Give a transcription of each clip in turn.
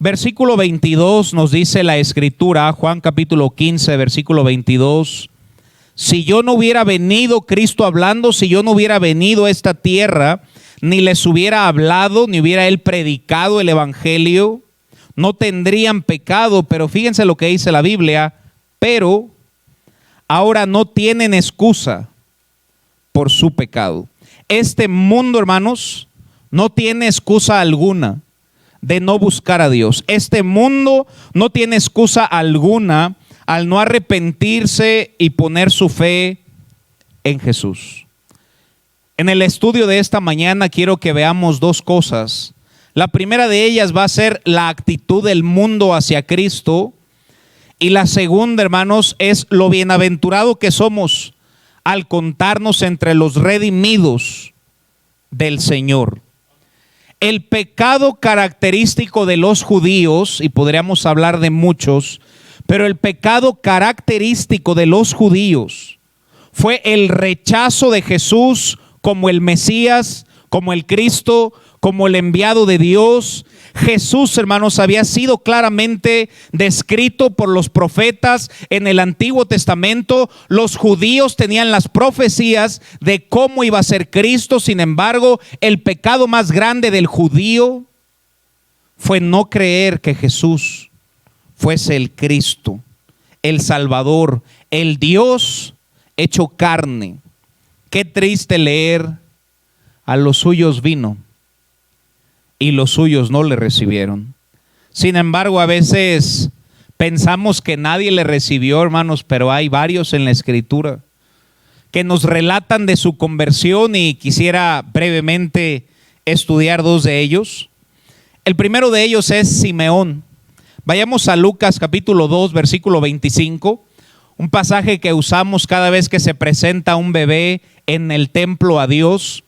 Versículo 22 nos dice la Escritura, Juan capítulo 15, versículo 22. Si yo no hubiera venido, Cristo hablando, si yo no hubiera venido a esta tierra, ni les hubiera hablado, ni hubiera él predicado el evangelio, no tendrían pecado. Pero fíjense lo que dice la Biblia, pero ahora no tienen excusa por su pecado. Este mundo, hermanos, no tiene excusa alguna de no buscar a Dios. Este mundo no tiene excusa alguna al no arrepentirse y poner su fe en Jesús. En el estudio de esta mañana quiero que veamos dos cosas. La primera de ellas va a ser la actitud del mundo hacia Cristo, y la segunda, hermanos, es lo bienaventurado que somos al contarnos entre los redimidos del Señor. El pecado característico de los judíos, y podríamos hablar de muchos, pero el pecado característico de los judíos fue el rechazo de Jesús como el Mesías, como el Cristo, como el enviado de Dios. Jesús, hermanos, había sido claramente descrito por los profetas en el Antiguo Testamento. Los judíos tenían las profecías de cómo iba a ser Cristo. Sin embargo, el pecado más grande del judío fue no creer que Jesús fuese el Cristo, el Salvador, el Dios hecho carne. Qué triste leer: a los suyos vino y los suyos no le recibieron. Sin embargo, a veces pensamos que nadie le recibió, hermanos, pero hay varios en la Escritura que nos relatan de su conversión, y quisiera brevemente estudiar dos de ellos. El primero de ellos es Simeón. Vayamos a Lucas capítulo 2, versículo 25, un pasaje que usamos cada vez que se presenta un bebé en el templo a Dios.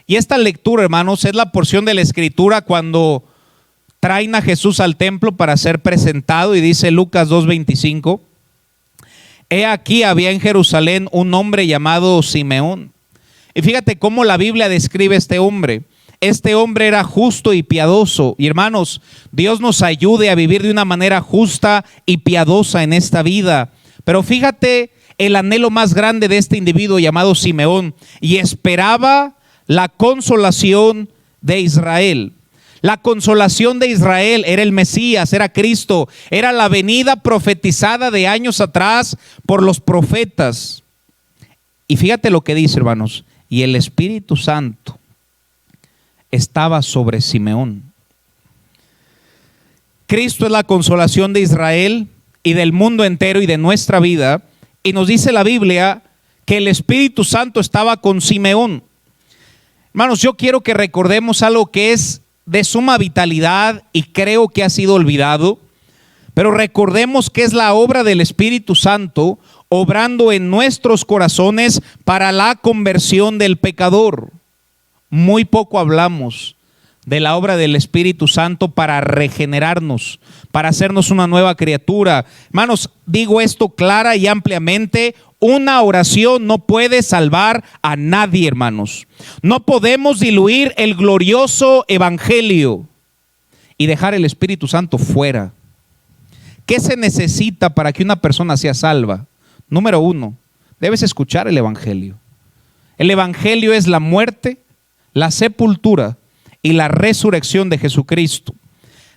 Y esta lectura, hermanos, es la porción de la Escritura cuando traen a Jesús al templo para ser presentado, y dice Lucas 2:25: he aquí había en Jerusalén un hombre llamado Simeón. Y fíjate cómo la Biblia describe a este hombre. Este hombre era justo y piadoso. Y hermanos, Dios nos ayude a vivir de una manera justa y piadosa en esta vida. Pero fíjate el anhelo más grande de este individuo llamado Simeón: y esperaba la consolación de Israel. La consolación de Israel era el Mesías, era Cristo, era la venida profetizada de años atrás por los profetas. Y fíjate lo que dice, hermanos: y el Espíritu Santo estaba sobre Simeón. Cristo es la consolación de Israel y del mundo entero y de nuestra vida. Y nos dice la Biblia que el Espíritu Santo estaba con Simeón. Hermanos, yo quiero que recordemos algo que es de suma vitalidad y creo que ha sido olvidado, pero recordemos que es la obra del Espíritu Santo obrando en nuestros corazones para la conversión del pecador. Muy poco hablamos de la obra del Espíritu Santo para regenerarnos, para hacernos una nueva criatura. Hermanos, digo esto clara y ampliamente: una oración no puede salvar a nadie, hermanos. No podemos diluir el glorioso evangelio y dejar el Espíritu Santo fuera. ¿Qué se necesita para que una persona sea salva? Número uno, debes escuchar el evangelio. El evangelio es la muerte, la sepultura y la resurrección de Jesucristo.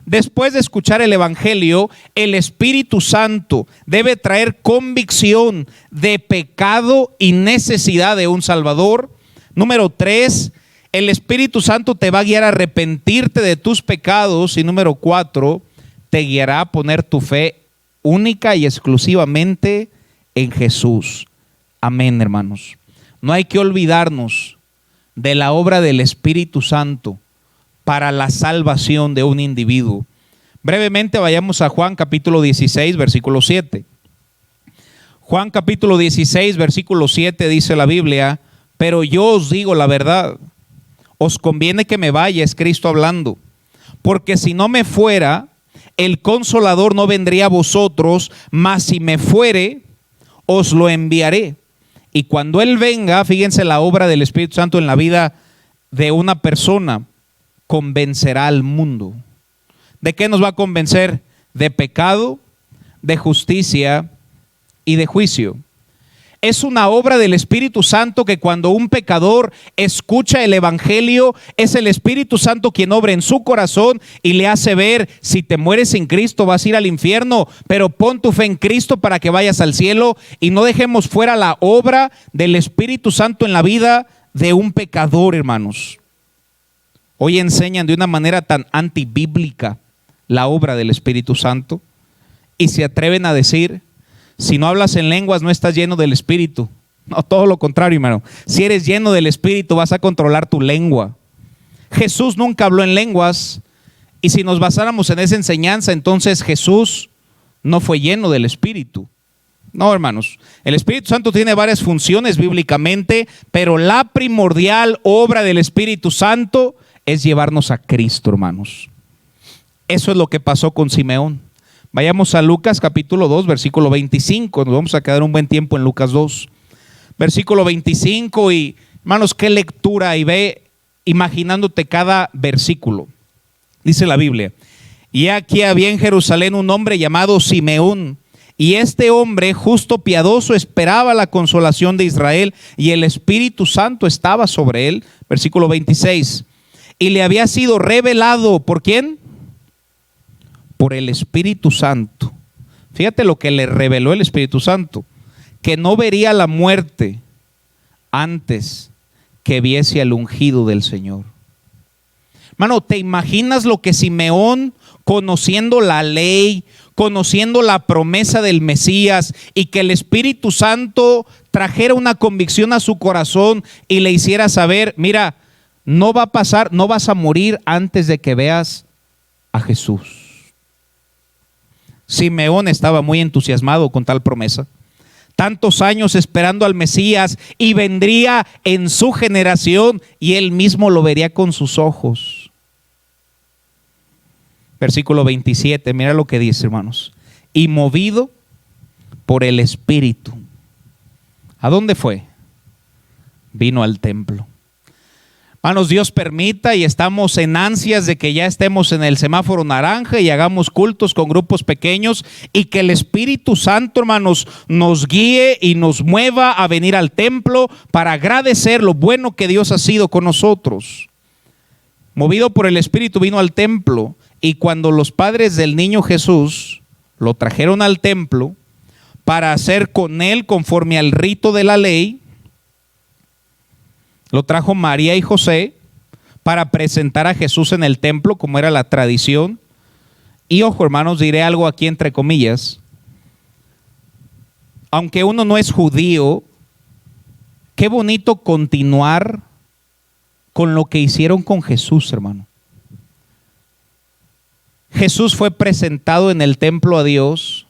Después de escuchar el evangelio, el Espíritu Santo debe traer convicción de pecado y necesidad de un Salvador. Número 3, el Espíritu Santo te va a guiar a arrepentirte de tus pecados. Y número 4, te guiará a poner tu fe única y exclusivamente en Jesús. Amén, hermanos. No hay que olvidarnos de la obra del Espíritu Santo para la salvación de un individuo. Brevemente vayamos a Juan capítulo 16, versículo 7. Juan capítulo 16, versículo 7 dice la Biblia: pero yo os digo la verdad, os conviene que me vaya, es Cristo hablando, porque si no me fuera, el Consolador no vendría a vosotros, mas si me fuere, os lo enviaré. Y cuando Él venga, fíjense la obra del Espíritu Santo en la vida de una persona: convencerá al mundo ¿De qué nos va a convencer? De pecado, de justicia y de juicio. Es una obra del Espíritu Santo que cuando un pecador escucha el Evangelio, es el Espíritu Santo quien obra en su corazón y le hace ver: si te mueres sin Cristo vas a ir al infierno, pero pon tu fe en Cristo para que vayas al cielo. Y no dejemos fuera la obra del Espíritu Santo en la vida de un pecador, hermanos. Hoy enseñan de una manera tan antibíblica la obra del Espíritu Santo y se atreven a decir: si no hablas en lenguas no estás lleno del Espíritu. No, todo lo contrario, hermano. Si eres lleno del Espíritu vas a controlar tu lengua. Jesús nunca habló en lenguas, y si nos basáramos en esa enseñanza, entonces Jesús no fue lleno del Espíritu. No, hermanos, el Espíritu Santo tiene varias funciones bíblicamente, pero la primordial obra del Espíritu Santo es llevarnos a Cristo, hermanos. Eso es lo que pasó con Simeón. Vayamos a Lucas capítulo 2, versículo 25. Nos vamos a quedar un buen tiempo en Lucas 2, versículo 25. Y hermanos, qué lectura, y ve imaginándote cada versículo. Dice la Biblia: y aquí había en Jerusalén un hombre llamado Simeón, y este hombre justo, piadoso, esperaba la consolación de Israel, y el Espíritu Santo estaba sobre él. Versículo 26. Y le había sido revelado, ¿por quién? Por el Espíritu Santo. Fíjate lo que le reveló el Espíritu Santo: que no vería la muerte antes que viese al ungido del Señor. Hermano, ¿te imaginas lo que Simeón, conociendo la ley, conociendo la promesa del Mesías, y que el Espíritu Santo trajera una convicción a su corazón y le hiciera saber: mira, no va a pasar, no vas a morir antes de que veas a Jesús? Simeón estaba muy entusiasmado con tal promesa. Tantos años esperando al Mesías, y vendría en su generación y él mismo lo vería con sus ojos. Versículo 27, mira lo que dice, hermanos: y movido por el Espíritu, ¿a dónde fue? Vino al templo. Hermanos, Dios permita, y estamos en ansias de que ya estemos en el semáforo naranja y hagamos cultos con grupos pequeños, y que el Espíritu Santo, hermanos, nos guíe y nos mueva a venir al templo para agradecer lo bueno que Dios ha sido con nosotros. Movido por el Espíritu vino al templo, y cuando los padres del niño Jesús lo trajeron al templo para hacer con él conforme al rito de la ley, lo trajo María y José para presentar a Jesús en el templo, como era la tradición. Y ojo, hermanos, diré algo aquí entre comillas: aunque uno no es judío, qué bonito continuar con lo que hicieron con Jesús, hermano. Jesús fue presentado en el templo a Dios,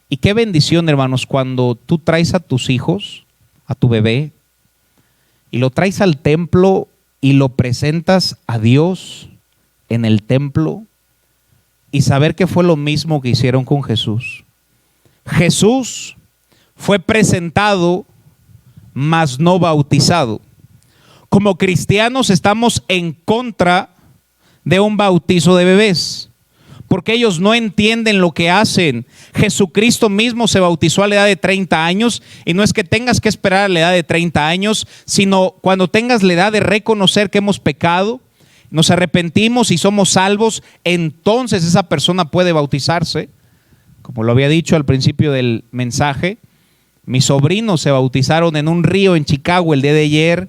y qué bendición, hermanos, cuando tú traes a tus hijos, a tu bebé, y lo traes al templo y lo presentas a Dios en el templo, y saber que fue lo mismo que hicieron con Jesús. Jesús fue presentado, mas no bautizado. Como cristianos estamos en contra de un bautizo de bebés, porque ellos no entienden lo que hacen. Jesucristo mismo se bautizó a la edad de 30 años, y no es que tengas que esperar a la edad de 30 años, sino cuando tengas la edad de reconocer que hemos pecado, nos arrepentimos y somos salvos, entonces esa persona puede bautizarse. Como lo había dicho al principio del mensaje, mis sobrinos se bautizaron en un río en Chicago el día de ayer.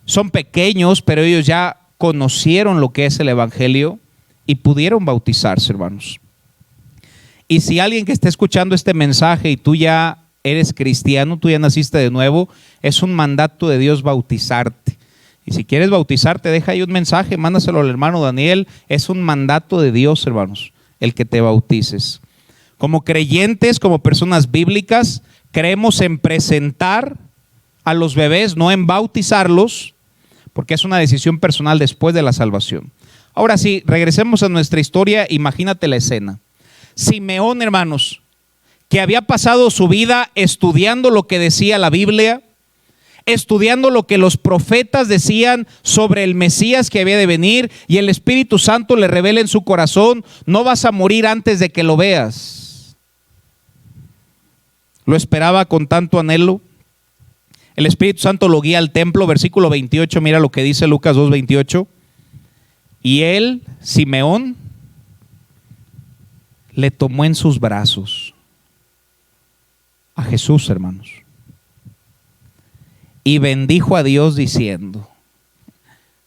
Son pequeños, pero ellos ya conocieron lo que es el Evangelio y pudieron bautizarse, hermanos. Y si alguien que está escuchando este mensaje y tú ya eres cristiano, tú ya naciste de nuevo, es un mandato de Dios bautizarte. Y si quieres bautizarte, deja ahí un mensaje, mándaselo al hermano Daniel. Es un mandato de Dios, hermanos, el que te bautices. Como creyentes, como personas bíblicas, creemos en presentar a los bebés, no en bautizarlos, porque es una decisión personal después de la salvación. Ahora sí, regresemos a nuestra historia. Imagínate la escena. Simeón, hermanos, que había pasado su vida estudiando lo que decía la Biblia, estudiando lo que los profetas decían sobre el Mesías que había de venir, y el Espíritu Santo le revela en su corazón: no vas a morir antes de que lo veas. Lo esperaba con tanto anhelo. El Espíritu Santo lo guía al templo, versículo 28, mira lo que dice Lucas 2:28. Y él, Simeón, le tomó en sus brazos a Jesús, hermanos, y bendijo a Dios diciendo: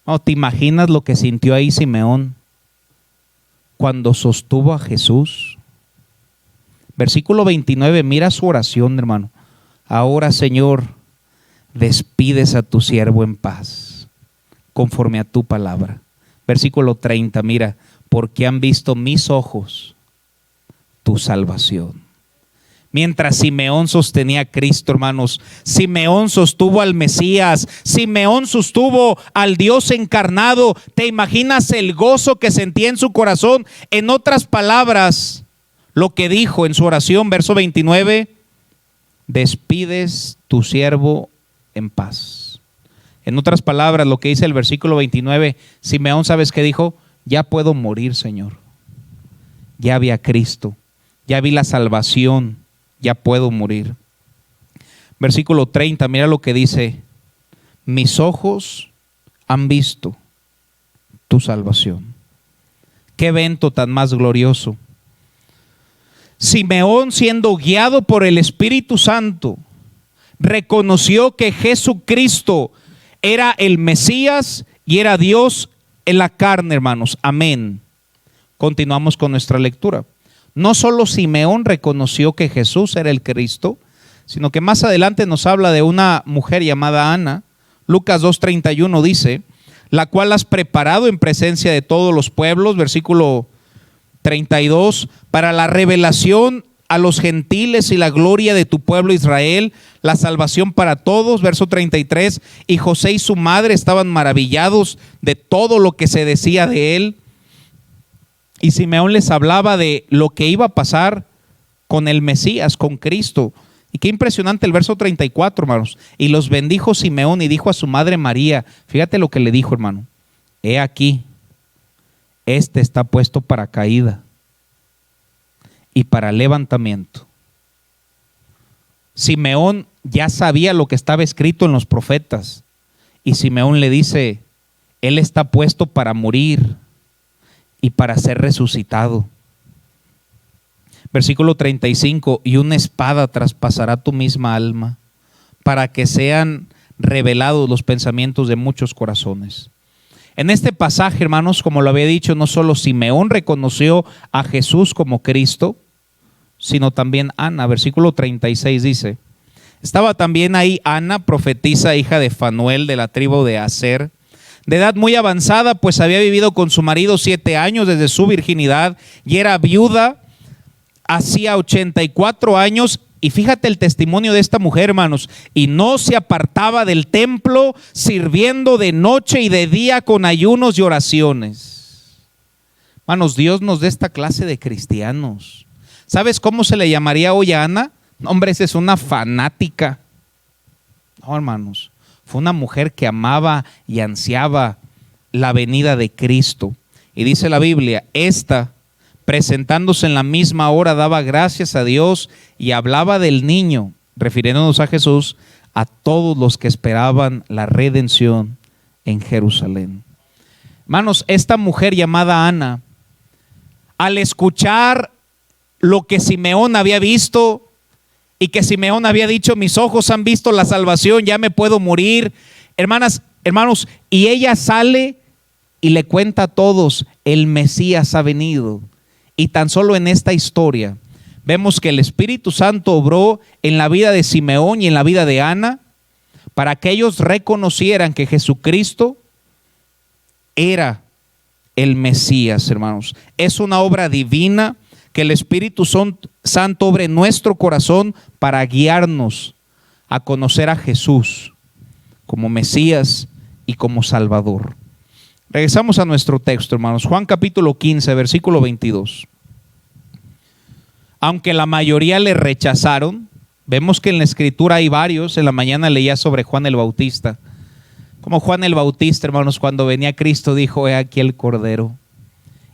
¿no te imaginas lo que sintió ahí Simeón cuando sostuvo a Jesús? Versículo 29, mira su oración, hermano. Ahora, Señor, despides a tu siervo en paz, conforme a tu palabra. Versículo 30, mira: porque han visto mis ojos tu salvación. Mientras Simeón sostenía a Cristo, hermanos, Simeón sostuvo al Mesías, Simeón sostuvo al Dios encarnado. ¿Te imaginas el gozo que sentía en su corazón? En otras palabras, lo que dijo en su oración, verso 29, despides tu siervo en paz. En otras palabras, lo que dice el versículo 29, Simeón, ¿sabes qué dijo? Ya puedo morir, Señor. Ya vi a Cristo, ya vi la salvación, ya puedo morir. Versículo 30, mira lo que dice: mis ojos han visto tu salvación. Qué evento tan más glorioso. Simeón, siendo guiado por el Espíritu Santo, reconoció que Jesucristo era el Mesías y era Dios en la carne, hermanos. Amén. Continuamos con nuestra lectura. No solo Simeón reconoció que Jesús era el Cristo, sino que más adelante nos habla de una mujer llamada Ana. Lucas 2:31 dice: la cual has preparado en presencia de todos los pueblos, versículo 32, para la revelación a los gentiles y la gloria de tu pueblo Israel, la salvación para todos, verso 33, y José y su madre estaban maravillados de todo lo que se decía de él. Y Simeón les hablaba de lo que iba a pasar con el Mesías, con Cristo. Y qué impresionante el verso 34, hermanos. Y los bendijo Simeón y dijo a su madre María, fíjate lo que le dijo, hermano: he aquí, este está puesto para caída y para levantamiento. Simeón ya sabía lo que estaba escrito en los profetas. Y Simeón le dice: él está puesto para morir y para ser resucitado. Versículo 35, y una espada traspasará tu misma alma, para que sean revelados los pensamientos de muchos corazones. En este pasaje, hermanos, como lo había dicho, no solo Simeón reconoció a Jesús como Cristo, sino también Ana. Versículo 36 dice: estaba también ahí Ana, profetisa, hija de Fanuel, de la tribu de Aser, de edad muy avanzada, pues había vivido con su marido 7 años desde su virginidad, y era viuda hacía 84 años. Y fíjate el testimonio de esta mujer, hermanos: y no se apartaba del templo, sirviendo de noche y de día con ayunos y oraciones. Hermanos, Dios nos da esta clase de cristianos. ¿Sabes cómo se le llamaría hoy a Ana? No, hombre, esa es una fanática. No, hermanos, fue una mujer que amaba y ansiaba la venida de Cristo. Y dice la Biblia, esta, presentándose en la misma hora, daba gracias a Dios y hablaba del niño, refiriéndonos a Jesús, a todos los que esperaban la redención en Jerusalén. Hermanos, esta mujer llamada Ana, al escuchar lo que Simeón había visto, y que Simeón había dicho: mis ojos han visto la salvación, ya me puedo morir, hermanas, hermanos, y ella sale y le cuenta a todos: el Mesías ha venido. Y tan solo en esta historia vemos que el Espíritu Santo obró en la vida de Simeón y en la vida de Ana, para que ellos reconocieran que Jesucristo era el Mesías, hermanos. Es una obra divina que el Espíritu Santo obre en nuestro corazón para guiarnos a conocer a Jesús como Mesías y como Salvador. Regresamos a nuestro texto, hermanos. Juan capítulo 15, versículo 22. Aunque la mayoría le rechazaron, Vemos que en la Escritura hay varios. En la mañana leía sobre Juan el Bautista. Como Juan el Bautista, hermanos, cuando venía Cristo dijo: he aquí el Cordero.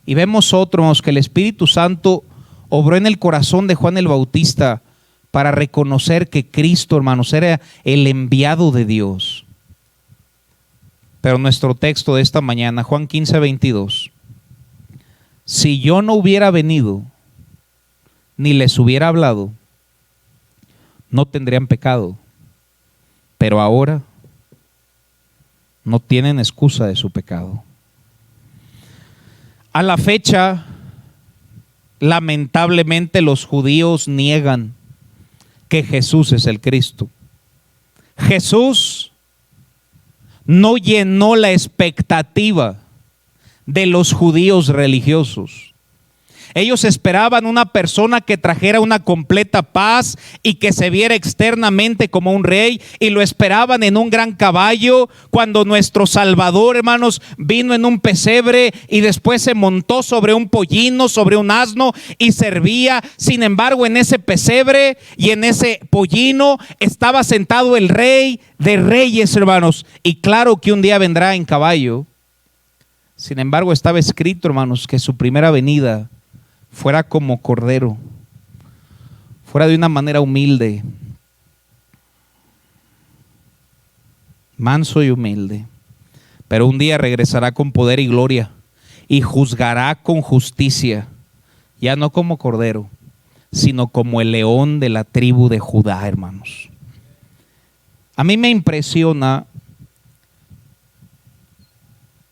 Y vemos otros que el Espíritu Santo obró en el corazón de Juan el Bautista para reconocer que Cristo, hermanos, era el enviado de Dios. Pero nuestro texto de esta mañana, Juan 15:22. Si yo no hubiera venido, ni les hubiera hablado, no tendrían pecado. Pero ahora no tienen excusa de su pecado. A la fecha, lamentablemente los judíos niegan que Jesús es el Cristo. Jesús no llenó la expectativa de los judíos religiosos. Ellos esperaban una persona que trajera una completa paz y que se viera externamente como un rey, y lo esperaban en un gran caballo, cuando nuestro Salvador, hermanos, vino en un pesebre y después se montó sobre un pollino, sobre un asno, y servía. Sin embargo, en ese pesebre y en ese pollino estaba sentado el Rey de Reyes, hermanos, y claro que un día vendrá en caballo. Sin embargo, estaba escrito, hermanos, que su primera venida fuera como cordero, fuera de una manera humilde, manso y humilde. Pero un día regresará con poder y gloria y juzgará con justicia, ya no como cordero, sino como el león de la tribu de Judá, hermanos. A mí me impresiona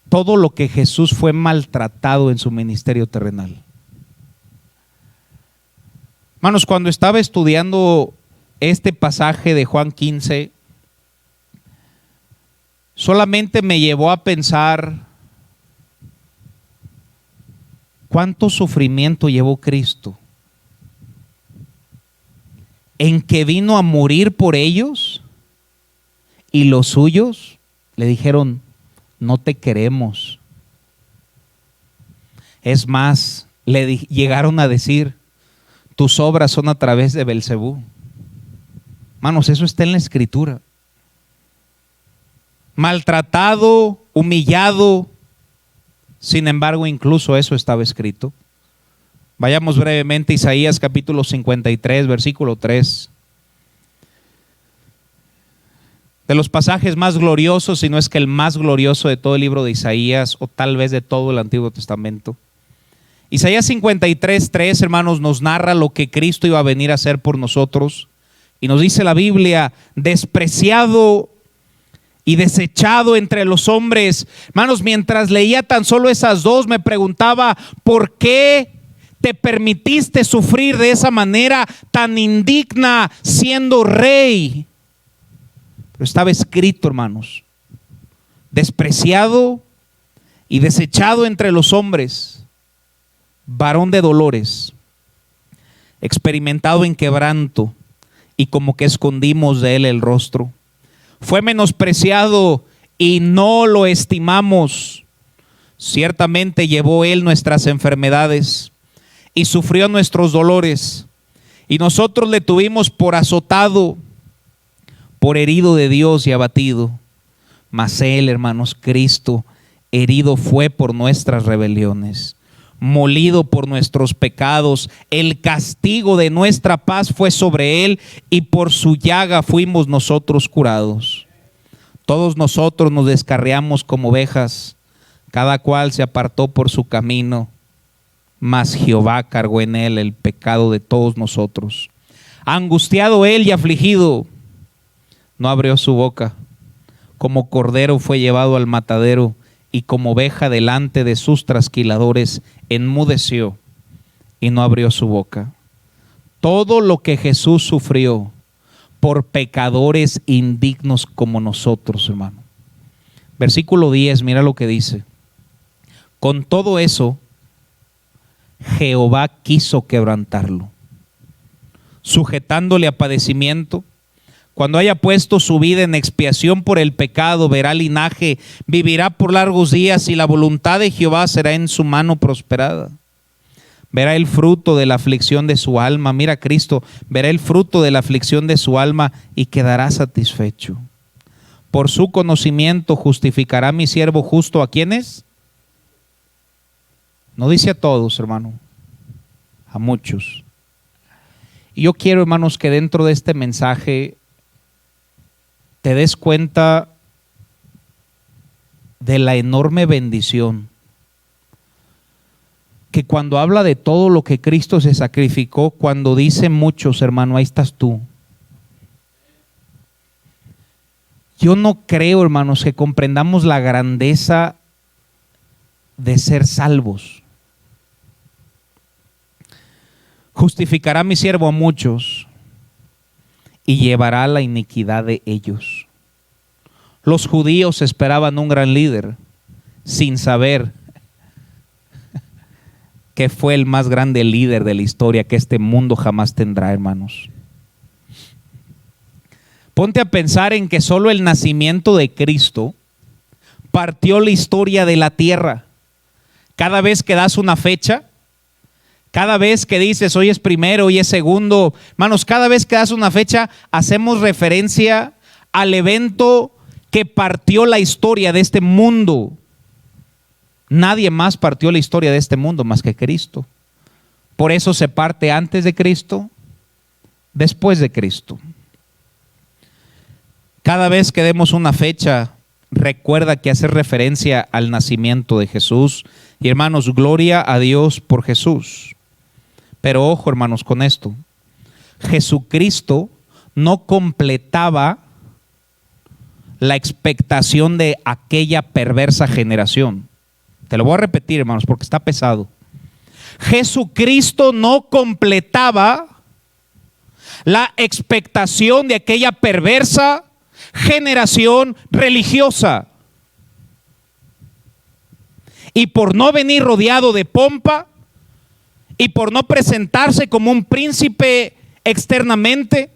todo lo que Jesús fue maltratado en su ministerio terrenal. Hermanos, cuando estaba estudiando este pasaje de Juan 15, solamente me llevó a pensar cuánto sufrimiento llevó Cristo, en que vino a morir por ellos y los suyos le dijeron: no te queremos. Es más, le llegaron a decir: tus obras son a través de Belcebú. Hermanos, eso está en la Escritura. Maltratado, humillado. Sin embargo, incluso eso estaba escrito. Vayamos brevemente a Isaías capítulo 53, versículo 3. De los pasajes más gloriosos, si no es que el más glorioso de todo el libro de Isaías, o tal vez de todo el Antiguo Testamento. Isaías 53, 3, hermanos, nos narra lo que Cristo iba a venir a hacer por nosotros. Y nos dice la Biblia: despreciado y desechado entre los hombres. Hermanos, mientras leía tan solo esas dos, me preguntaba: ¿por qué te permitiste sufrir de esa manera tan indigna siendo rey? Pero estaba escrito, hermanos: despreciado y desechado entre los hombres, varón de dolores, experimentado en quebranto, y como que escondimos de él el rostro. Fue menospreciado y no lo estimamos. Ciertamente llevó él nuestras enfermedades y sufrió nuestros dolores, y nosotros le tuvimos por azotado, por herido de Dios y abatido. Mas él, hermanos, Cristo, herido fue por nuestras rebeliones, molido por nuestros pecados. El castigo de nuestra paz fue sobre él, y por su llaga fuimos nosotros curados. Todos nosotros nos descarriamos como ovejas, cada cual se apartó por su camino, mas Jehová cargó en él el pecado de todos nosotros. Angustiado él y afligido, no abrió su boca. Como cordero fue llevado al matadero, y como oveja delante de sus trasquiladores enmudeció y no abrió su boca. Todo lo que Jesús sufrió por pecadores indignos como nosotros, hermano. Versículo 10, mira lo que dice: con todo eso, Jehová quiso quebrantarlo, sujetándole a padecimiento. Cuando haya puesto su vida en expiación por el pecado, verá linaje, vivirá por largos días, y la voluntad de Jehová será en su mano prosperada. verá el fruto de la aflicción de su alma. Mira, Cristo verá el fruto de la aflicción de su alma y quedará satisfecho. Por su conocimiento justificará mi siervo justo. ¿A quiénes? No dice a todos, hermano, a muchos. Y yo quiero, hermanos, que dentro de este mensaje te des cuenta de la enorme bendición que cuando habla de todo lo que Cristo se sacrificó, cuando dice muchos, hermano, ahí estás tú. Yo no creo, hermanos, que comprendamos la grandeza de ser salvos. Justificará mi siervo a muchos y llevará la iniquidad de ellos. Los judíos esperaban un gran líder sin saber que fue el más grande líder de la historia que este mundo jamás tendrá, hermanos. Ponte a pensar en que solo el nacimiento de Cristo partió la historia de la tierra. Cada vez que das una fecha, cada vez que dices hoy es primero, hoy es segundo, hermanos, cada vez que das una fecha hacemos referencia al evento que partió la historia de este mundo. Nadie más partió la historia de este mundo más que Cristo. Por eso se parte antes de Cristo, después de Cristo. Cada vez que demos una fecha, recuerda que hace referencia al nacimiento de Jesús. Y hermanos, gloria a Dios por Jesús. Pero ojo, hermanos, con esto. Jesucristo no completaba la expectación de aquella perversa generación. Te lo voy a repetir, hermanos, porque está pesado. Jesucristo no completaba la expectación de aquella perversa generación religiosa. Y por no venir rodeado de pompa y por no presentarse como un príncipe externamente,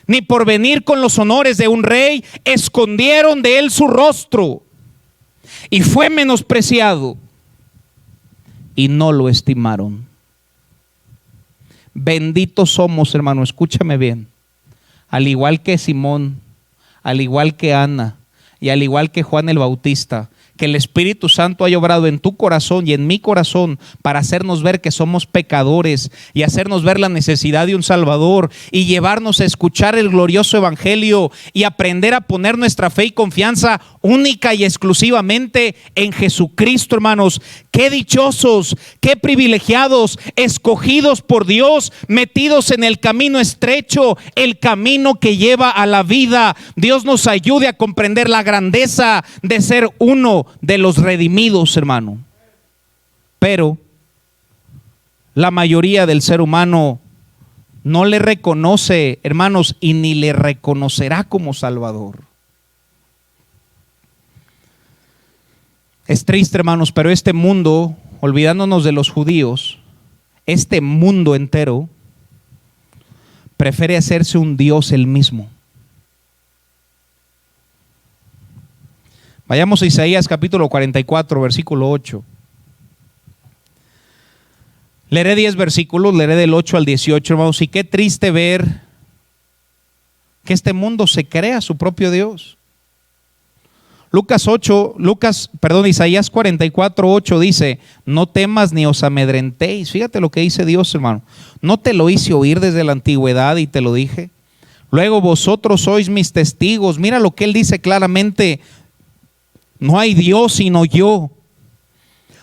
ni por venir con los honores de un rey, escondieron de él su rostro. Y fue menospreciado y no lo estimaron. Benditos somos, hermano, escúchame bien. Al igual que Simón, al igual que Ana y al igual que Juan el Bautista, que el Espíritu Santo haya obrado en tu corazón y en mi corazón para hacernos ver que somos pecadores y hacernos ver la necesidad de un Salvador y llevarnos a escuchar el glorioso Evangelio y aprender a poner nuestra fe y confianza única y exclusivamente en Jesucristo, hermanos. Qué dichosos, qué privilegiados, escogidos por Dios, metidos en el camino estrecho, el camino que lleva a la vida. Dios nos ayude a comprender la grandeza de ser uno de los redimidos, hermano. Pero la mayoría del ser humano no le reconoce, hermanos, y ni le reconocerá como Salvador. Es triste, hermanos, pero este mundo, olvidándonos de los judíos, este mundo entero prefiere hacerse un Dios él mismo. Vayamos a Isaías capítulo 44, versículo 8. Leeré 10 versículos, leeré del 8 al 18, hermanos. Y qué triste ver que este mundo se crea su propio Dios. Isaías 44, 8 dice: no temas ni os amedrentéis. Fíjate lo que dice Dios, hermano. No te lo hice oír desde la antigüedad y te lo dije. Luego vosotros sois mis testigos. Mira lo que él dice claramente. No hay Dios sino yo.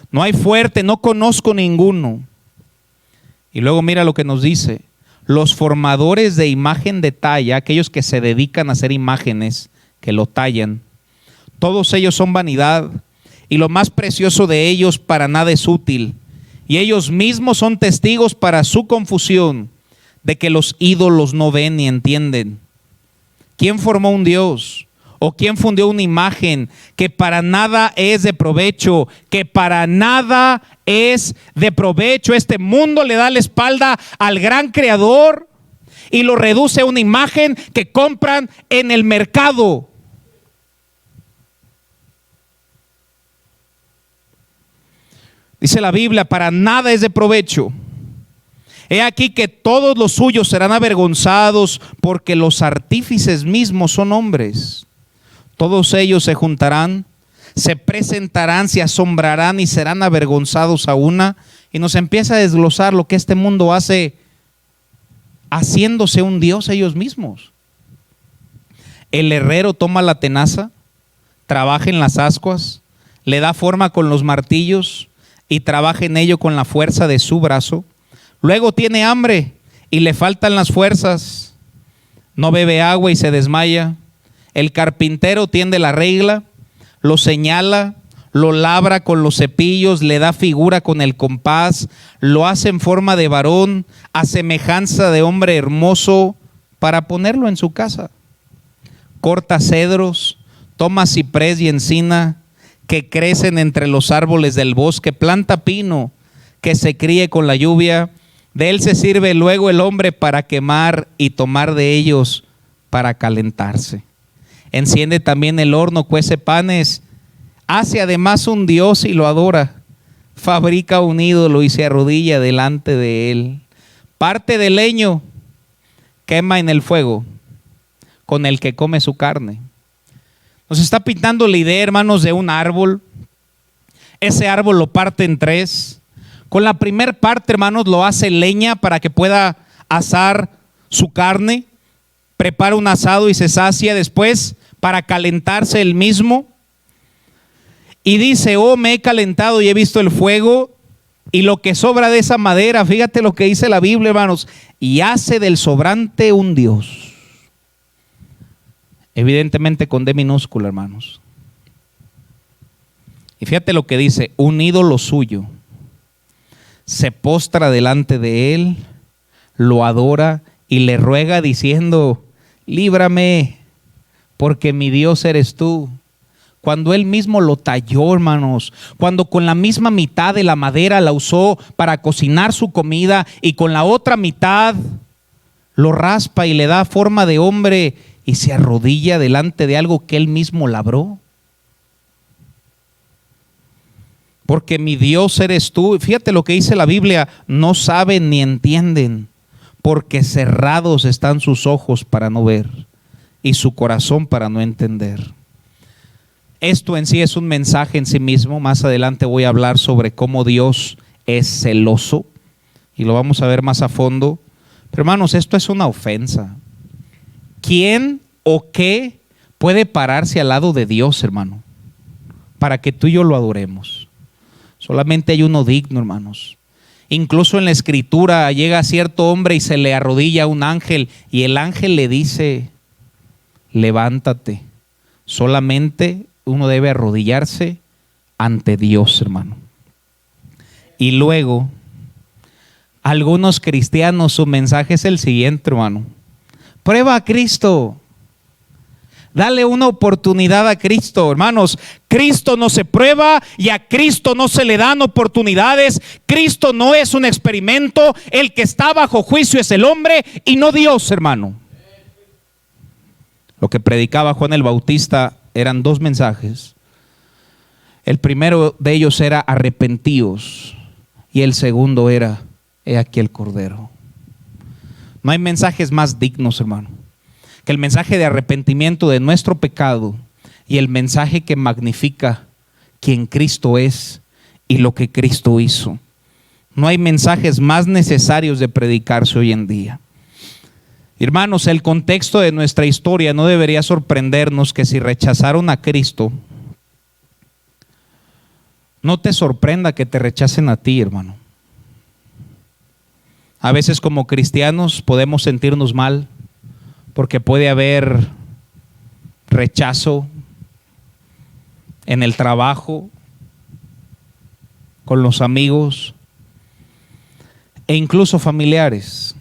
No hay fuerte, no conozco ninguno. Y luego mira lo que nos dice. Los formadores de imagen de talla, aquellos que se dedican a hacer imágenes, que lo tallan, todos ellos son vanidad, y lo más precioso de ellos para nada es útil. Y ellos mismos son testigos para su confusión de que los ídolos no ven ni entienden. ¿Quién formó un Dios? ¿O quién fundió una imagen que para nada es de provecho? Que para nada es de provecho. Este mundo le da la espalda al gran creador y lo reduce a una imagen que compran en el mercado. Dice la Biblia, para nada es de provecho. He aquí que todos los suyos serán avergonzados, porque los artífices mismos son hombres. Todos ellos se juntarán, se presentarán, se asombrarán y serán avergonzados a una. Y nos empieza a desglosar lo que este mundo hace, haciéndose un Dios ellos mismos. El herrero toma la tenaza, trabaja en las ascuas, le da forma con los martillos y trabaja en ello con la fuerza de su brazo. Luego tiene hambre y le faltan las fuerzas, no bebe agua y se desmaya. El carpintero tiende la regla, lo señala, lo labra con los cepillos, le da figura con el compás, lo hace en forma de varón, a semejanza de hombre hermoso, para ponerlo en su casa. Corta cedros, toma ciprés y encina, que crecen entre los árboles del bosque, planta pino, que se críe con la lluvia. De él se sirve luego el hombre para quemar y tomar de ellos para calentarse. Enciende también el horno, cuece panes, hace además un dios y lo adora. Fabrica un ídolo y se arrodilla delante de él. Parte de leño, quema en el fuego, con el que come su carne. Nos está pintando la idea, hermanos, de un árbol. Ese árbol lo parte en tres. Con la primer parte, hermanos, lo hace leña para que pueda asar su carne. Prepara un asado y se sacia después para calentarse él mismo. Y dice, oh, me he calentado y he visto el fuego y lo que sobra de esa madera. Fíjate lo que dice la Biblia, hermanos. Y hace del sobrante un Dios. Evidentemente con D minúscula, hermanos. Y fíjate lo que dice, un ídolo suyo. Se postra delante de él, lo adora y le ruega diciendo, líbrame, porque mi Dios eres tú. Cuando él mismo lo talló, hermanos, cuando con la misma mitad de la madera la usó para cocinar su comida y con la otra mitad lo raspa y le da forma de hombre y se arrodilla delante de algo que él mismo labró. Porque mi Dios eres tú. Fíjate lo que dice la Biblia, no saben ni entienden, porque cerrados están sus ojos para no ver y su corazón para no entender. Esto en sí es un mensaje en sí mismo. Más adelante voy a hablar sobre cómo Dios es celoso y lo vamos a ver más a fondo. Pero hermanos, esto es una ofensa. ¿Quién o qué puede pararse al lado de Dios, hermano, para que tú y yo lo adoremos? Solamente hay uno digno, hermanos. Incluso en la escritura llega cierto hombre y se le arrodilla a un ángel y el ángel le dice, levántate. Solamente uno debe arrodillarse ante Dios, hermano. Y luego, algunos cristianos, su mensaje es el siguiente, hermano. Prueba a Cristo. Dale una oportunidad a Cristo, hermanos. Cristo no se prueba y a Cristo no se le dan oportunidades. Cristo no es un experimento. El que está bajo juicio es el hombre y no Dios, hermano. Lo que predicaba Juan el Bautista eran dos mensajes. El primero de ellos era arrepentíos y el segundo era, he aquí el Cordero. No hay mensajes más dignos, hermano, que el mensaje de arrepentimiento de nuestro pecado y el mensaje que magnifica quién Cristo es y lo que Cristo hizo. No hay mensajes más necesarios de predicarse hoy en día. Hermanos, el contexto de nuestra historia no debería sorprendernos que si rechazaron a Cristo, no te sorprenda que te rechacen a ti, hermano. A veces como cristianos podemos sentirnos mal porque puede haber rechazo en el trabajo, con los amigos e incluso familiares.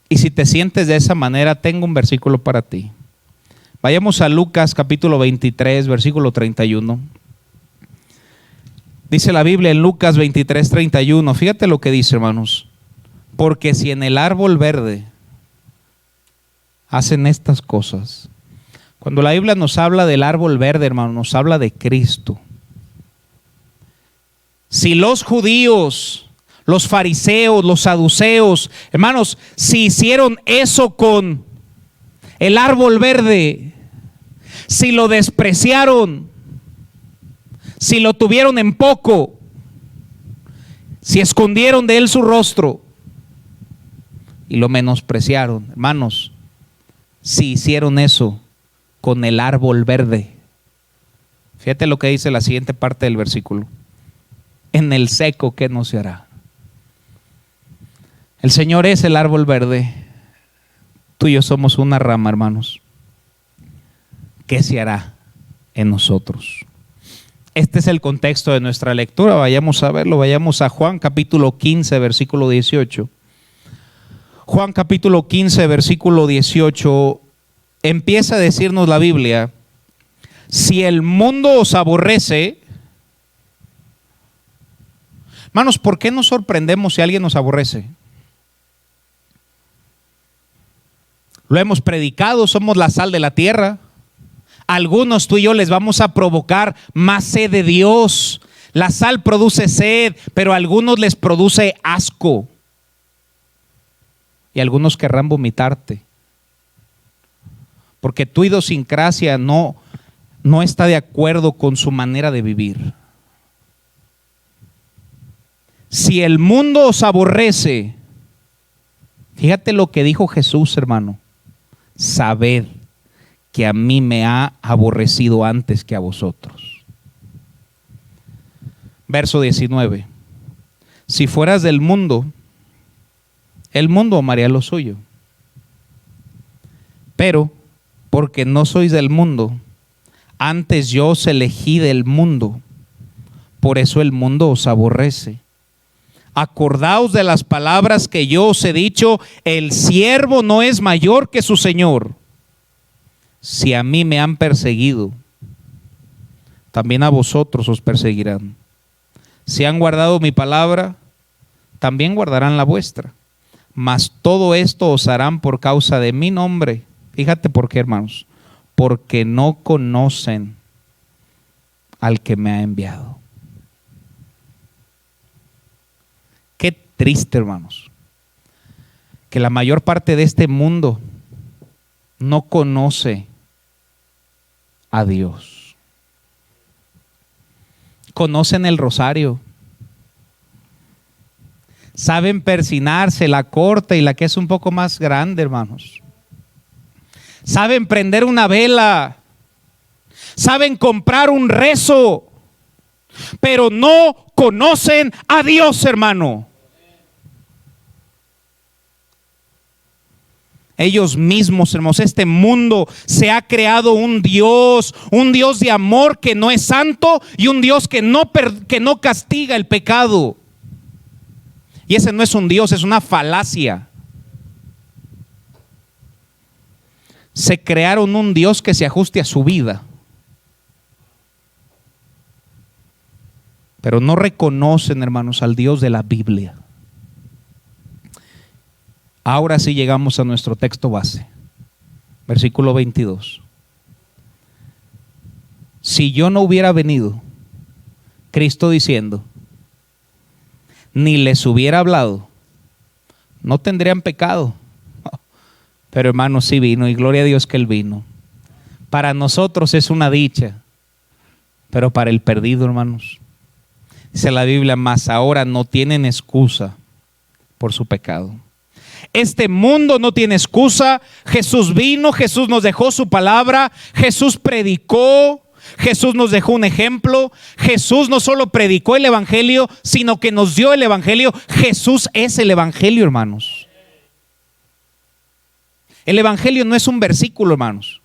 Y si te sientes de esa manera, tengo un versículo para ti. Vayamos a Lucas capítulo 23, versículo 31. Dice la Biblia en Lucas 23, 31. Fíjate lo que dice, hermanos. Porque si en el árbol verde hacen estas cosas. Cuando la Biblia nos habla del árbol verde, hermano, nos habla de Cristo. Si los judíos, los fariseos, los saduceos, hermanos, si hicieron eso con el árbol verde, si lo despreciaron, si lo tuvieron en poco, si escondieron de él su rostro y lo menospreciaron, hermanos, si hicieron eso con el árbol verde, fíjate lo que dice la siguiente parte del versículo: en el seco, ¿qué no se hará? El Señor es el árbol verde, tú y yo somos una rama, hermanos. ¿Qué se hará en nosotros? Este es el contexto de nuestra lectura. Vayamos a verlo, vayamos a Juan capítulo 15, versículo 18. Juan capítulo 15, versículo 18, empieza a decirnos la Biblia: si el mundo os aborrece, hermanos, ¿por qué nos sorprendemos si alguien nos aborrece? Lo hemos predicado, somos la sal de la tierra. Algunos, tú y yo, les vamos a provocar más sed de Dios. La sal produce sed, pero a algunos les produce asco. Y algunos querrán vomitarte. Porque tu idiosincrasia no está de acuerdo con su manera de vivir. Si el mundo os aborrece, fíjate lo que dijo Jesús, hermano: sabed que a mí me ha aborrecido antes que a vosotros. Verso 19: si fueras del mundo, el mundo amaría lo suyo. Pero porque no sois del mundo, antes yo os elegí del mundo, por eso el mundo os aborrece. Acordaos de las palabras que yo os he dicho: el siervo no es mayor que su señor. Si a mí me han perseguido, también a vosotros os perseguirán. Si han guardado mi palabra, también guardarán la vuestra. Mas todo esto os harán por causa de mi nombre. Fíjate por qué, hermanos: porque no conocen al que me ha enviado. Qué triste, hermanos, que la mayor parte de este mundo no conoce a Dios. Conocen el rosario, saben persinarse la corta y la que es un poco más grande, hermanos. Saben prender una vela, saben comprar un rezo, pero no conocen a Dios, hermano. Ellos mismos, hermanos, este mundo se ha creado un Dios de amor que no es santo y un Dios que no castiga el pecado. Y ese no es un Dios, es una falacia. Se crearon un Dios que se ajuste a su vida, pero no reconocen, hermanos, al Dios de la Biblia. Ahora sí llegamos a nuestro texto base, versículo 22. Si yo no hubiera venido, Cristo diciendo, ni les hubiera hablado, no tendrían pecado. Pero, hermanos, sí vino, y gloria a Dios que Él vino. Para nosotros es una dicha, pero para el perdido, hermanos, dice la Biblia: mas ahora no tienen excusa por su pecado. Este mundo no tiene excusa. Jesús vino, Jesús nos dejó su palabra, Jesús predicó, Jesús nos dejó un ejemplo. Jesús no solo predicó el evangelio, sino que nos dio el evangelio. Jesús es el evangelio, hermanos. El evangelio no es un versículo, hermanos.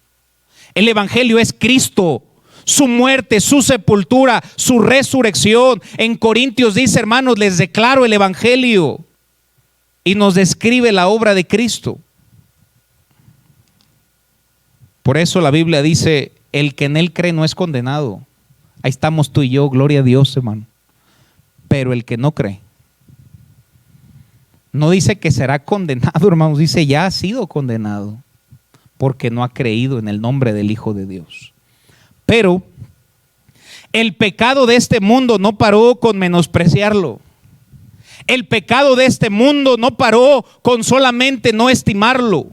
El evangelio es Cristo, su muerte, su sepultura, su resurrección. En Corintios dice, hermanos, les declaro el evangelio, y nos describe la obra de Cristo. Por eso la Biblia dice: el que en Él cree no es condenado. Ahí estamos tú y yo, gloria a Dios, hermano. Pero el que no cree, no dice que será condenado, hermanos, dice ya ha sido condenado, porque no ha creído en el nombre del Hijo de Dios. Pero El pecado de este mundo no paró con menospreciarlo. El pecado de este mundo no paró con solamente no estimarlo.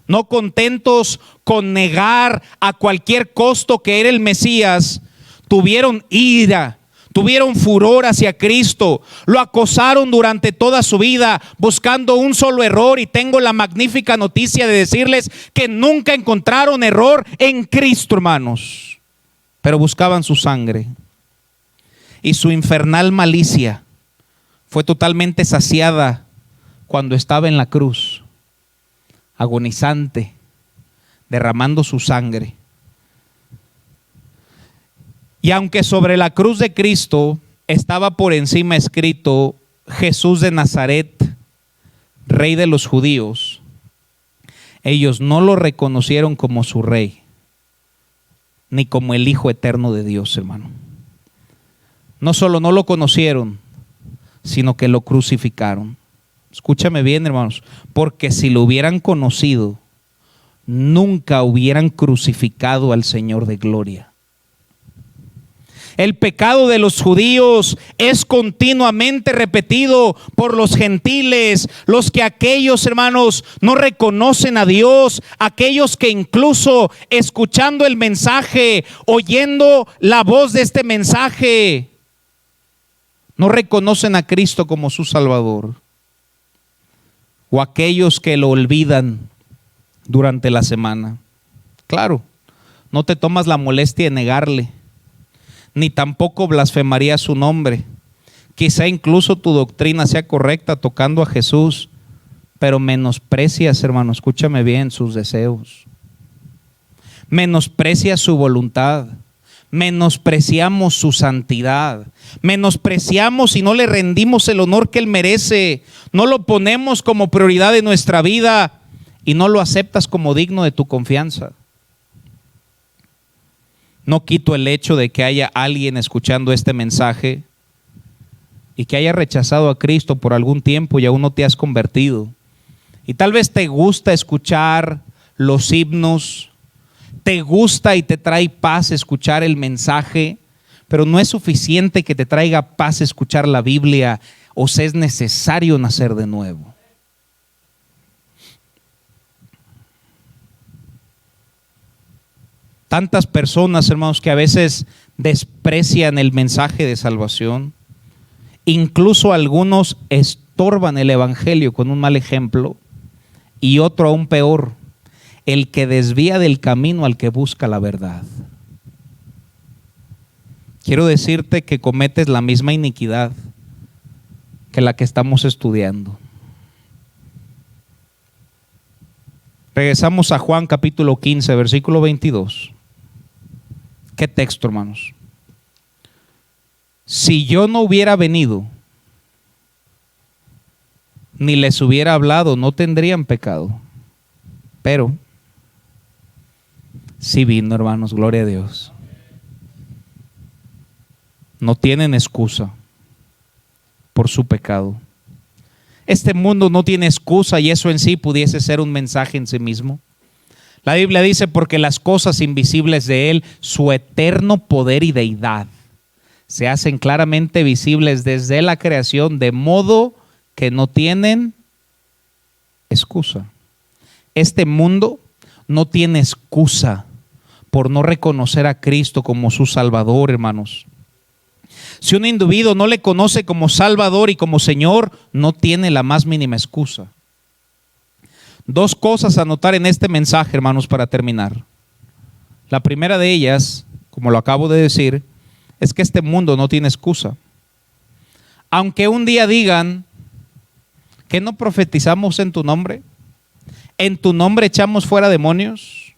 No contentos con negar a cualquier costo que era el Mesías, tuvieron ira, tuvieron furor hacia Cristo, lo acosaron durante toda su vida buscando un solo error, y tengo la magnífica noticia de decirles que nunca encontraron error en Cristo, hermanos, pero buscaban su sangre, y su infernal malicia fue totalmente saciada cuando estaba en la cruz, agonizante, derramando su sangre. Y aunque sobre la cruz de Cristo estaba por encima escrito Jesús de Nazaret, Rey de los judíos, ellos no lo reconocieron como su Rey, ni como el Hijo eterno de Dios, hermano. No solo no lo conocieron, sino que lo crucificaron. Escúchame bien, hermanos, porque si lo hubieran conocido, nunca hubieran crucificado al Señor de gloria. El pecado de los judíos es continuamente repetido por los gentiles, los que aquellos, hermanos, no reconocen a Dios, aquellos que incluso escuchando el mensaje, oyendo la voz de este mensaje, no reconocen a Cristo como su Salvador. O aquellos que lo olvidan durante la semana. Claro, no te tomas la molestia de negarle, ni tampoco blasfemarías su nombre. Quizá incluso tu doctrina sea correcta tocando a Jesús, pero menosprecias, hermano, escúchame bien, sus deseos. Menosprecias su voluntad. Menospreciamos su santidad. Menospreciamos y no le rendimos el honor que Él merece. No lo ponemos como prioridad de nuestra vida y no lo aceptas como digno de tu confianza. No quito el hecho de que haya alguien escuchando este mensaje y que haya rechazado a Cristo por algún tiempo y aún no te has convertido. Y tal vez te gusta escuchar los himnos, te gusta y te trae paz escuchar el mensaje, pero no es suficiente que te traiga paz escuchar la Biblia, o sea, es necesario nacer de nuevo. Tantas personas, hermanos, que a veces desprecian el mensaje de salvación. Incluso algunos estorban el evangelio con un mal ejemplo, y otro aún peor, el que desvía del camino al que busca la verdad. Quiero decirte que cometes la misma iniquidad que la que estamos estudiando. Regresamos a Juan capítulo 15, versículo 22. ¿Qué texto, hermanos? Si yo no hubiera venido, ni les hubiera hablado, no tendrían pecado. Pero sí vino, hermanos, gloria a Dios. No tienen excusa por su pecado. Este mundo no tiene excusa, y eso en sí pudiese ser un mensaje en sí mismo. La Biblia dice: porque las cosas invisibles de Él, su eterno poder y deidad, se hacen claramente visibles desde la creación, de modo que no tienen excusa. Este mundo no tiene excusa por no reconocer a Cristo como su Salvador, hermanos. Si un individuo no le conoce como Salvador y como Señor, no tiene la más mínima excusa. Dos cosas a notar en este mensaje, hermanos, para terminar. La primera de ellas, como lo acabo de decir, es que este mundo no tiene excusa. Aunque un día digan que no profetizamos en tu nombre, en tu nombre echamos fuera demonios,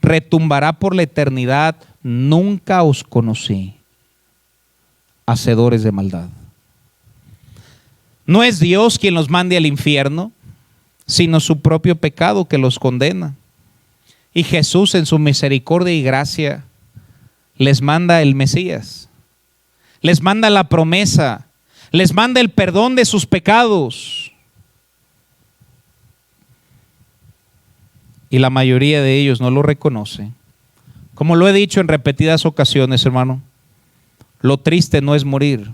retumbará por la eternidad: nunca os conocí, hacedores de maldad. No es Dios quien los mande al infierno, sino su propio pecado que los condena. Y Jesús, en su misericordia y gracia, les manda el Mesías, les manda la promesa, les manda el perdón de sus pecados. Y la mayoría de ellos no lo reconoce Como lo he dicho en repetidas ocasiones, hermano, lo triste no es morir.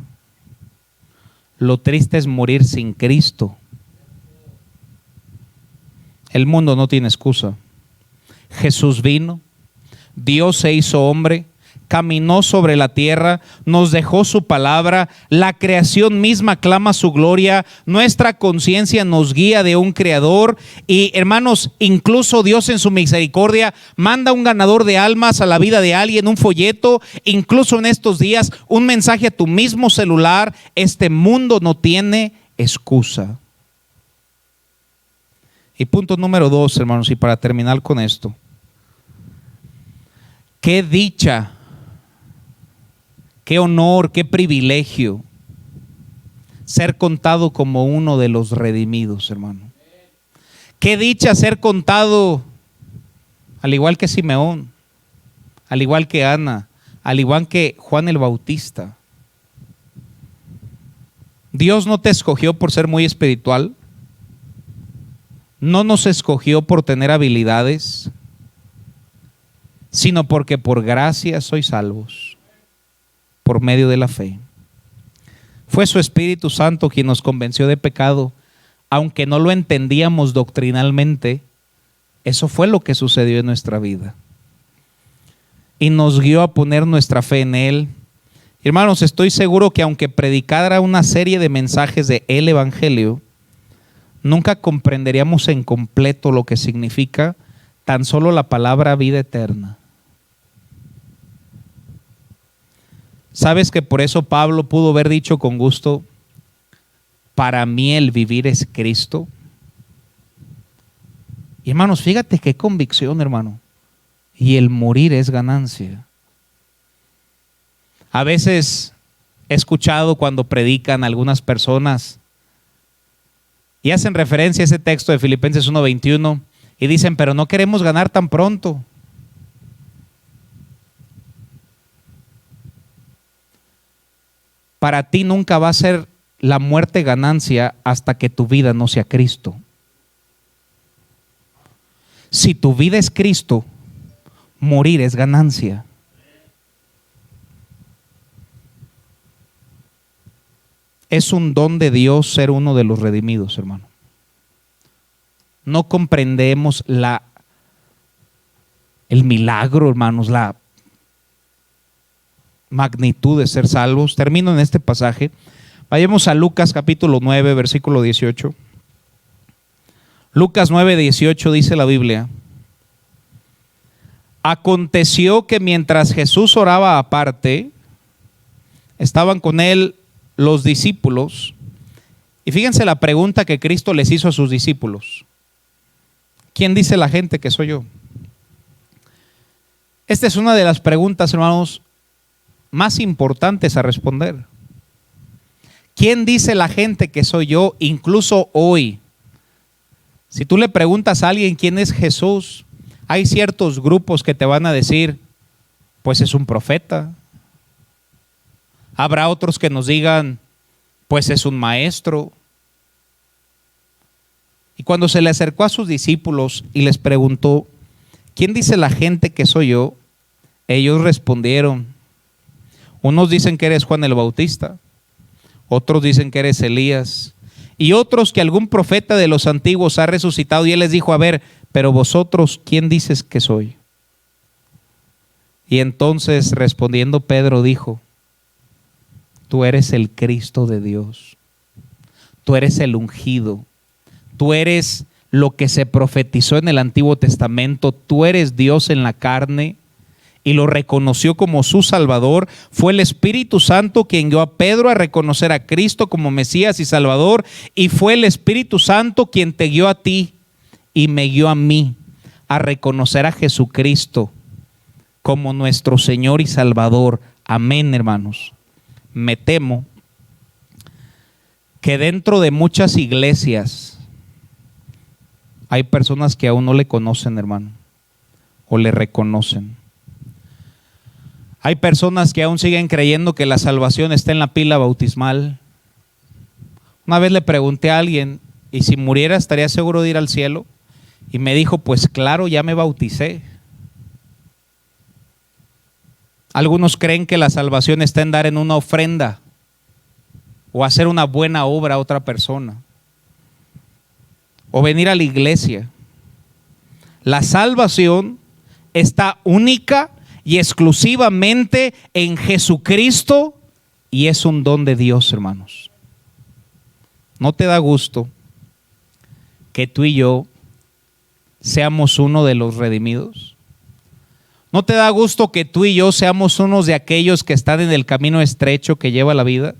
Lo triste es morir sin Cristo. El mundo no tiene excusa. Jesús vino, Dios se hizo hombre, caminó sobre la tierra, nos dejó su palabra, la creación misma clama su gloria, nuestra conciencia nos guía de un creador y, hermanos, incluso Dios en su misericordia manda un ganador de almas a la vida de alguien, un folleto, incluso en estos días un mensaje a tu mismo celular. Este mundo no tiene excusa. Y punto número 2, hermanos, y para terminar con esto: qué dicha, qué honor, qué privilegio ser contado como uno de los redimidos, hermano. Qué dicha ser contado al igual que Simeón, al igual que Ana, al igual que Juan el Bautista. Dios no te escogió por ser muy espiritual. No nos escogió por tener habilidades, sino porque por gracia sois salvos, por medio de la fe. Fue su Espíritu Santo quien nos convenció de pecado, aunque no lo entendíamos doctrinalmente. Eso fue lo que sucedió en nuestra vida y nos guió a poner nuestra fe en Él. Hermanos, estoy seguro que aunque predicara una serie de mensajes de el Evangelio, nunca comprenderíamos en completo lo que significa tan solo la palabra vida eterna. ¿Sabes que por eso Pablo pudo haber dicho con gusto: para mí el vivir es Cristo? Y hermanos, fíjate qué convicción, hermano. Y el morir es ganancia. A veces he escuchado cuando predican algunas personas y hacen referencia a ese texto de Filipenses 1:21 y dicen: pero no queremos ganar tan pronto. Para ti nunca va a ser la muerte ganancia hasta que tu vida no sea Cristo. Si tu vida es Cristo, morir es ganancia. Es un don de Dios ser uno de los redimidos, hermano. No comprendemos el milagro, hermanos, la magnitud de ser salvos. Termino en este pasaje. Vayamos a Lucas capítulo 9, versículo 18. Lucas 9:18 dice la Biblia: aconteció que mientras Jesús oraba aparte, estaban con él los discípulos. Y fíjense la pregunta que Cristo les hizo a sus discípulos: ¿quién dice la gente que soy yo? Esta es una de las preguntas, hermanos, más importantes a responder. ¿Quién dice la gente que soy yo? Incluso hoy, si tú le preguntas a alguien quién es Jesús, hay ciertos grupos que te van a decir: pues es un profeta. Habrá otros que nos digan: pues es un maestro. Y cuando se le acercó a sus discípulos y les preguntó: ¿quién dice la gente que soy yo?, ellos respondieron: unos dicen que eres Juan el Bautista, otros dicen que eres Elías, y otros que algún profeta de los antiguos ha resucitado. Y él les dijo: a ver, pero vosotros, ¿quién dices que soy? Y entonces, respondiendo, Pedro dijo: tú eres el Cristo de Dios, tú eres el ungido, tú eres lo que se profetizó en el Antiguo Testamento, tú eres Dios en la carne. Y lo reconoció como su Salvador. Fue el Espíritu Santo quien guió a Pedro a reconocer a Cristo como Mesías y Salvador, y fue el Espíritu Santo quien te guió a ti y me guió a mí a reconocer a Jesucristo como nuestro Señor y Salvador. Amén, hermanos. Me temo que dentro de muchas iglesias hay personas que aún no le conocen, hermano, o le reconocen. Hay personas que aún siguen creyendo que la salvación está en la pila bautismal. Una vez le pregunté a alguien: ¿y si muriera estaría seguro de ir al cielo? Y me dijo: pues claro, ya me bauticé. Algunos creen que la salvación está en dar en una ofrenda o hacer una buena obra a otra persona o venir a la iglesia. La salvación está única y exclusivamente en Jesucristo y es un don de Dios, hermanos. ¿No te da gusto que tú y yo seamos uno de los redimidos? ¿No te da gusto que tú y yo seamos unos de aquellos que están en el camino estrecho que lleva la vida?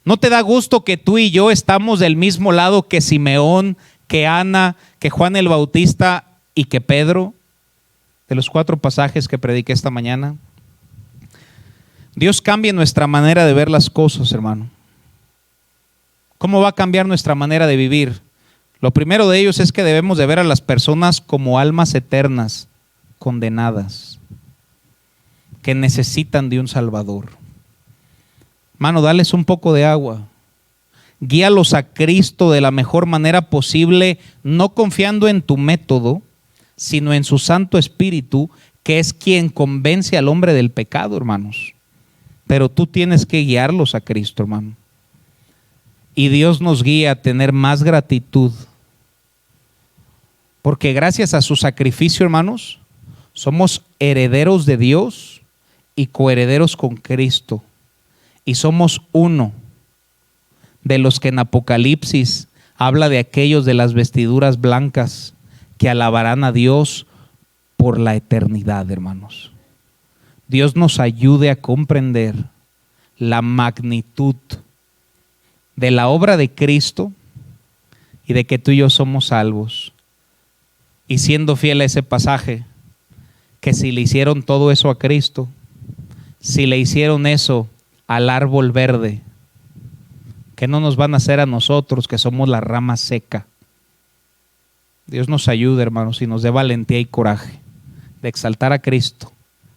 ¿No te da gusto que tú y yo estamos del mismo lado que Simeón, que Ana, que Juan el Bautista y que Pedro? De los 4 pasajes que prediqué esta mañana. Dios cambia nuestra manera de ver las cosas, hermano. ¿Cómo va a cambiar nuestra manera de vivir? Lo primero de ellos es que debemos de ver a las personas como almas eternas, condenadas, que necesitan de un Salvador. Hermano, dales un poco de agua. Guíalos a Cristo de la mejor manera posible, no confiando en tu método, sino en su Santo Espíritu, que es quien convence al hombre del pecado, hermanos. Pero tú tienes que guiarlos a Cristo, hermano. Y Dios nos guía a tener más gratitud, porque gracias a su sacrificio, hermanos, somos herederos de Dios y coherederos con Cristo. Y somos uno de los que en Apocalipsis habla de aquellos de las vestiduras blancas que alabarán a Dios por la eternidad, hermanos. Dios nos ayude a comprender la magnitud de la obra de Cristo y de que tú y yo somos salvos. Y siendo fiel a ese pasaje, que si le hicieron todo eso a Cristo, si le hicieron eso al árbol verde, ¿qué no nos van a hacer a nosotros que somos la rama seca? Dios nos ayude, hermanos, y nos dé valentía y coraje de exaltar a Cristo,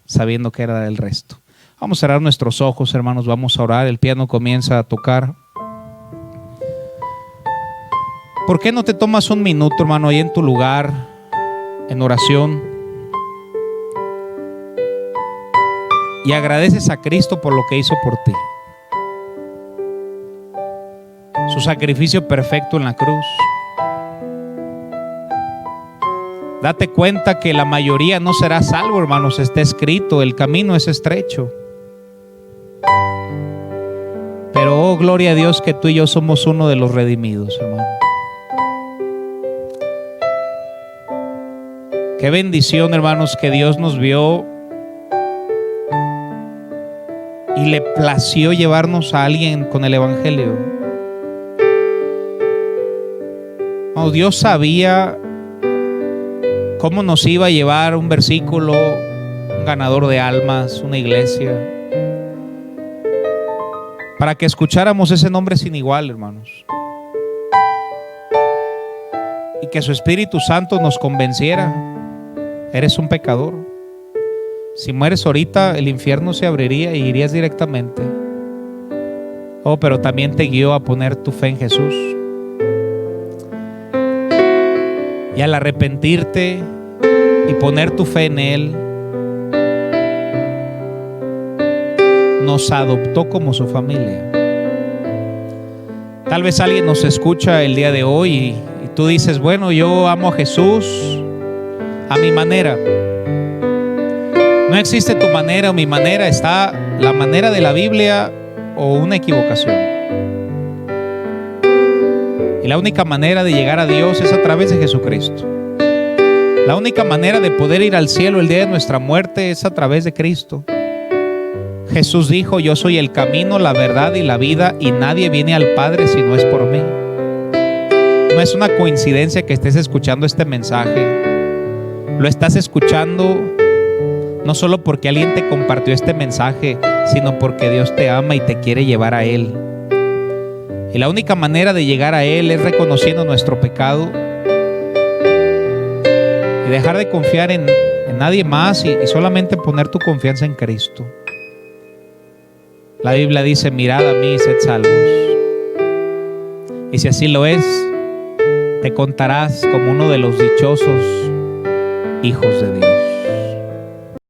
sabiendo que era del resto. Vamos a cerrar nuestros ojos, hermanos, vamos a orar. El piano comienza a tocar. ¿Por qué no te tomas un minuto, hermano, ahí en tu lugar, en oración, y agradeces a Cristo por lo que hizo por ti? Su sacrificio perfecto en la cruz. Date cuenta que la mayoría no será salvo, hermanos. Está escrito, el camino es estrecho. Pero oh, gloria a Dios que tú y yo somos uno de los redimidos, hermano. Qué bendición, hermanos, que Dios nos vio y le plació llevarnos a alguien con el evangelio. Oh, Dios sabía cómo nos iba a llevar un versículo, un ganador de almas, una iglesia, para que escucháramos ese nombre sin igual, hermanos. Y que su Espíritu Santo nos convenciera: eres un pecador. Si mueres ahorita, el infierno se abriría y irías directamente. Oh, pero también te guió a poner tu fe en Jesús. Y al arrepentirte y poner tu fe en Él, nos adoptó como su familia. Tal vez alguien nos escucha el día de hoy y tú dices: bueno, yo amo a Jesús a mi manera. No existe tu manera o mi manera, está la manera de la Biblia o una equivocación. Y la única manera de llegar a Dios es a través de Jesucristo. La única manera de poder ir al cielo el día de nuestra muerte es a través de Cristo. Jesús dijo: yo soy el camino, la verdad y la vida, y nadie viene al Padre si no es por mí. No es una coincidencia que estés escuchando este mensaje. Lo estás escuchando no solo porque alguien te compartió este mensaje, sino porque Dios te ama y te quiere llevar a Él. Y la única manera de llegar a Él es reconociendo nuestro pecado y dejar de confiar en nadie más y solamente poner tu confianza en Cristo. La Biblia dice: mirad a mí y sed salvos. Y si así lo es, te contarás como uno de los dichosos hijos de Dios.